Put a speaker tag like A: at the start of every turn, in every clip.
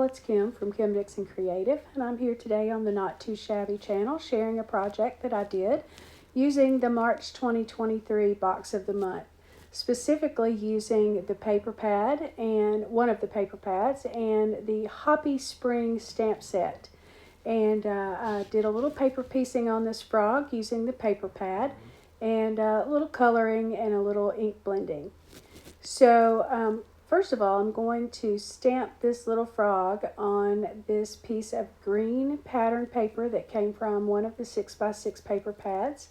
A: it's Kim from Kim Dixon Creative, and I'm here today on the Not Too Shabby channel sharing a project that I did using the March 2023 box of the month, specifically using the paper pad and one of the paper pads and the Hoppy Spring stamp set. And I did a little paper piecing on this frog using the paper pad and a little coloring and a little ink blending. So first of all, I'm going to stamp this little frog on this piece of green pattern paper that came from one of the 6x6 paper pads.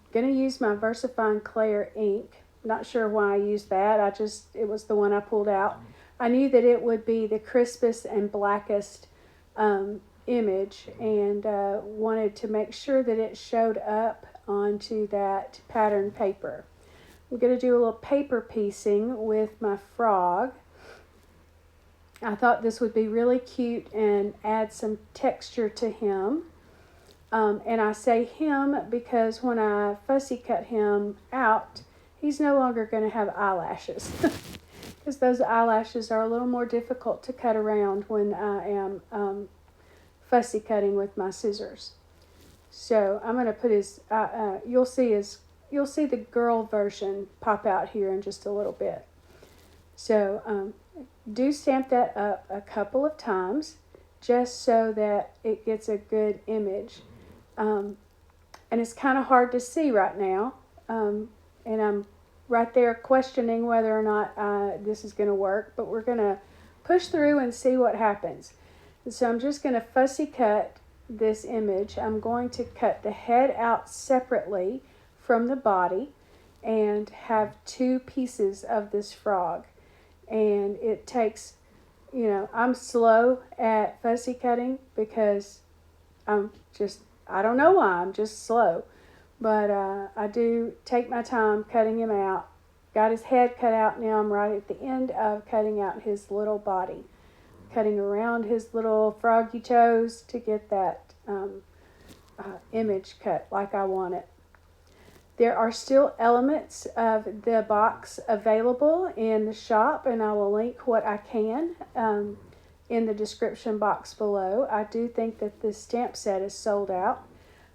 A: I'm going to use my VersaFine Clair ink. Not sure why I used that. It was the one I pulled out. I knew that it would be the crispest and blackest image, and wanted to make sure that it showed up onto that pattern paper. I'm going to do a little paper piecing with my frog. I thought this would be really cute and add some texture to him. And I say him because when I fussy cut him out, he's no longer going to have eyelashes. Because those eyelashes are a little more difficult to cut around when I am fussy cutting with my scissors. So I'm going to put his, you'll see the girl version pop out here in just a little bit. So do stamp that up a couple of times just so that it gets a good image. And it's kind of hard to see right now. And I'm right there questioning whether or not this is going to work, but we're going to push through and see what happens. And so I'm just going to fussy cut this image. I'm going to cut the head out separately from the body and have two pieces of this frog. And it takes, I'm slow at fussy cutting because I don't know why, I'm just slow. But I do take my time cutting him out. Got his head cut out. Now I'm right at the end of cutting out his little body. Cutting around his little froggy toes to get that image cut like I want it. There are still elements of the box available in the shop, and I will link what I can in the description box below. I do think that this stamp set is sold out,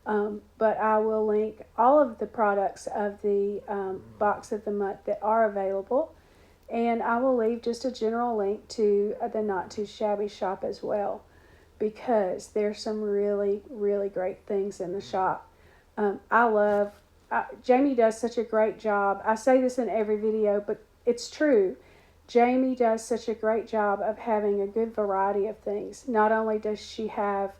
A: but I will link all of the products of the box of the month that are available, and I will leave just a general link to the Not Too Shabby shop as well, because there's some really, really great things in the shop. Jamie does such a great job. I say this in every video, but it's true. Jamie does such a great job of having a good variety of things. Not only does she have,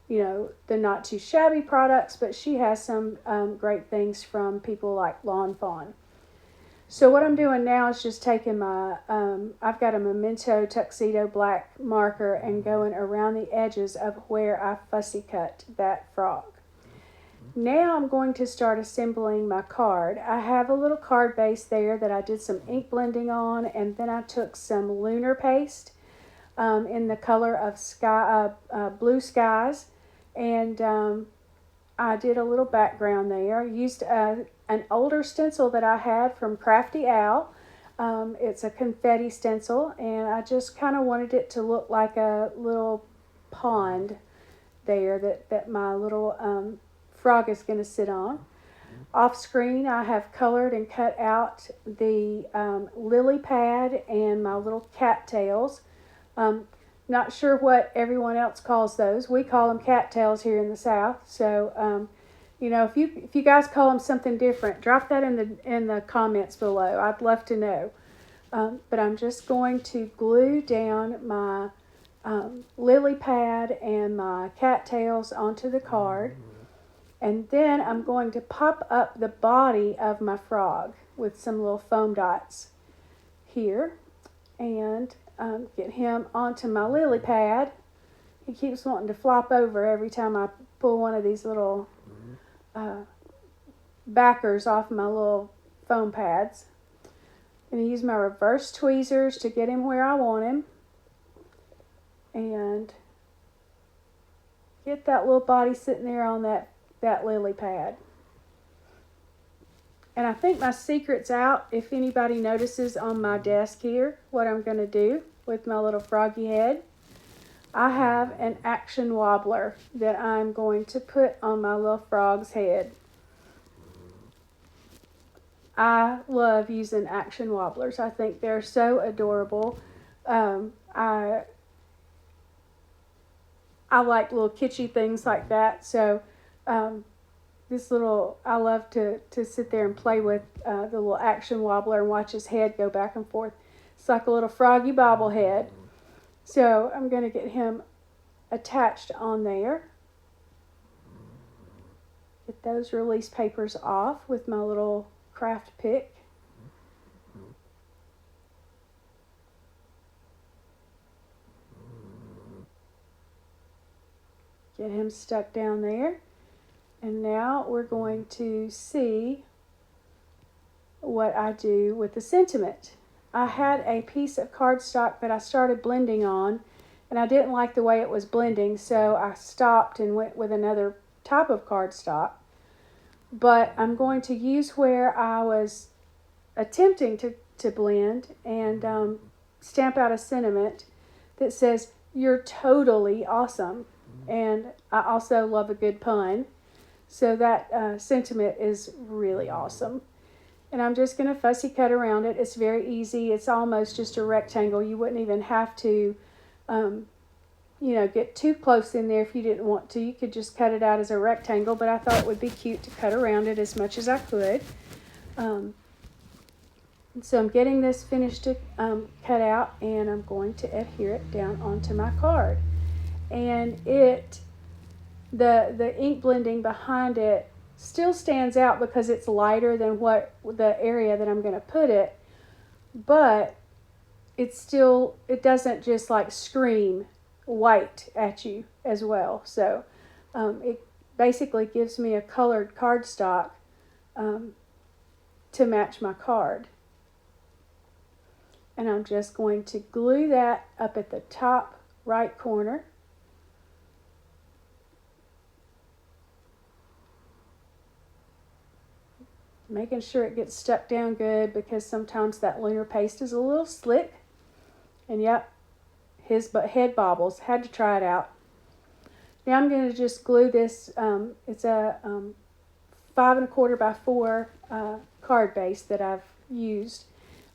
A: the Not Too Shabby products, but she has some great things from people like Lawn Fawn. So what I'm doing now is just taking my, I've got a Memento Tuxedo black marker and going around the edges of where I fussy cut that frog. Now I'm going to start assembling my card. I have a little card base there that I did some ink blending on, and then I took some lunar paste in the color of blue skies, and I did a little background there. I used an older stencil that I had from Crafty Owl. It's a confetti stencil, and I just kind of wanted it to look like a little pond there that my little frog is going to sit on. Off screen, I have colored and cut out the lily pad and my little cattails. Not sure what everyone else calls those. We call them cattails here in the South. So, if you guys call them something different, drop that in the comments below. I'd love to know. But I'm just going to glue down my lily pad and my cattails onto the card. And then I'm going to pop up the body of my frog with some little foam dots here and get him onto my lily pad. He keeps wanting to flop over every time I pull one of these little backers off my little foam pads. I'm going to use my reverse tweezers to get him where I want him and get that little body sitting there on that lily pad. And I think my secret's out. If anybody notices on my desk here what I'm going to do with my little froggy head, I have an action wobbler that I'm going to put on my little frog's head. I love using action wobblers. I think they're so adorable. I like little kitschy things like that. So I love to sit there and play with the little action wobbler and watch his head go back and forth. It's like a little Froggy bobblehead. So I'm going to get him attached on there. Get those release papers off with my little craft pick. Get him stuck down there. And now we're going to see what I do with the sentiment. I had a piece of cardstock that I started blending on, and I didn't like the way it was blending, so I stopped and went with another type of cardstock. But I'm going to use where I was attempting to blend and stamp out a sentiment that says, "You're totally awesome." And I also love a good pun. So that sentiment is really awesome. And I'm just going to fussy cut around it. It's very easy. It's almost just a rectangle. You wouldn't even have to, get too close in there if you didn't want to. You could just cut it out as a rectangle, but I thought it would be cute to cut around it as much as I could. So I'm getting this finished to cut out, and I'm going to adhere it down onto my card. And the ink blending behind it still stands out because it's lighter than what the area that I'm going to put it, but it doesn't just like scream white at you as well. So it basically gives me a colored cardstock to match my card. And I'm just going to glue that up at the top right corner. Making sure it gets stuck down good, because sometimes that lunar paste is a little slick. And yep, his head bobbles. Had to try it out. Now I'm going to just glue this. It's a 5 1/4 by 4 card base that I've used,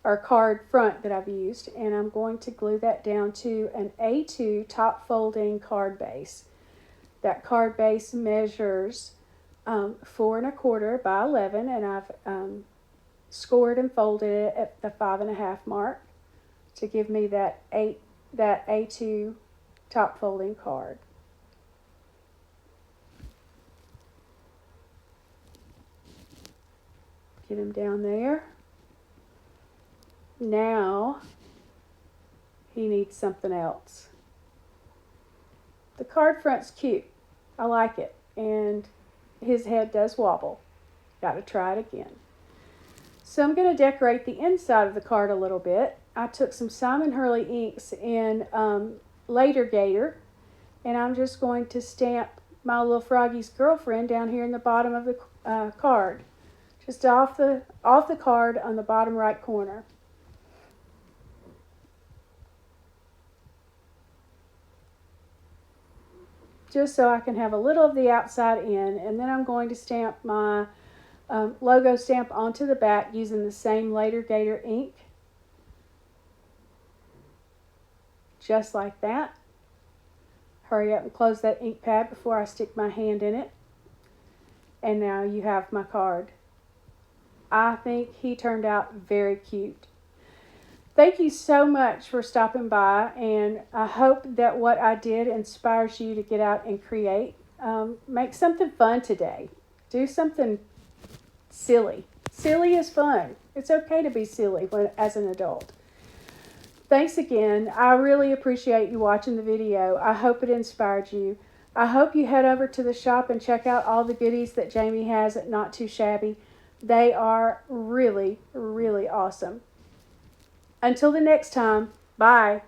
A: or card front that I've used, and I'm going to glue that down to an A2 top folding card base. That card base measures 4 1/4 by 11, and I've scored and folded it at the 5 1/2 mark to give me that A2 top folding card. Get him down there. Now he needs something else. The card front's cute. I like it, and his head does wobble. Got to try it again. So I'm going to decorate the inside of the card a little bit. I took some Simon Hurley inks in Later Gator, and I'm just going to stamp my little Froggy's girlfriend down here in the bottom of the card, just off the card on the bottom right corner. Just so I can have a little of the outside in, and then I'm going to stamp my logo stamp onto the back using the same Later Gator ink, just like that. Hurry up and close that ink pad before I stick my hand in it. And now you have my card. I think he turned out very cute. Thank you so much for stopping by, and I hope that what I did inspires you to get out and create. Make something fun today. Do something silly. Silly is fun. It's okay to be silly as an adult. Thanks again. I really appreciate you watching the video. I hope it inspired you. I hope you head over to the shop and check out all the goodies that Jamie has at Not2Shabby. They are really, really awesome. Until the next time, bye.